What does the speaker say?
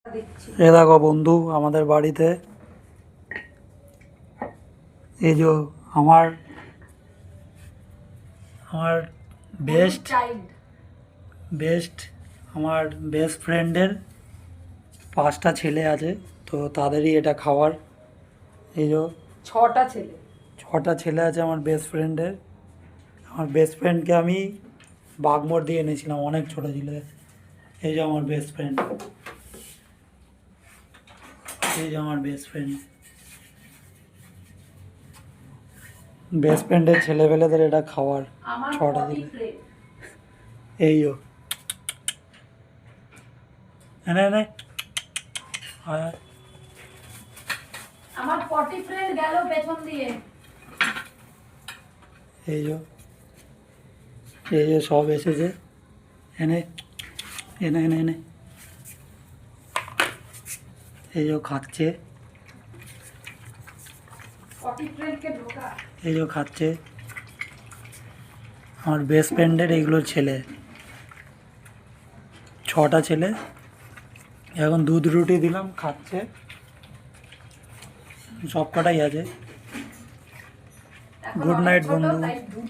এ দেখো বন্ধু আমাদের বাড়িতে এই যে আমার আমার বেস্ট বেস্ট আমার বেস্ট ফ্রেন্ডের 5টা ছেলে আছে, তো তাদেরই এটা খাওয়ার। এই যে 6টা ছেলে 6টা ছেলে আছে আমার বেস্ট ফ্রেন্ডের। আমার বেস্ট ফ্রেন্ডকে আমি বাগমোড় দিয়ে এনেছিলাম, অনেক ছোটো ছিল। এই যে আমার বেস্ট ফ্রেন্ড, এই যে আমার বেস্ট ফ্রেন্ড। বেস্ট ফ্রেন্ডের ছেলেবেলেদের এটা খাওয়ার, আমার 6টা 40 ছেলে। ফ্রেন্ড। এই যো এনে এনে আয় আয়। আমার 40 ফ্রেন্ড গেল পেছন দিয়ে। এই যে এই যে সব এসেছে, এনে এনে এনে এনে। এই যে খাচ্ছে, 40 ফ্রেন্ডকে ঢোকা। এই যে খাচ্ছে আমার বেস্ট ফ্রেন্ডের এইগুলো ছেলে। 6টা ছেলে, এখন দুধ রুটি দিলাম, খাচ্ছে, সব কটাই আছে। এখন গুড অনেক নাইট ছোট, বন্ধু। তাই দুধ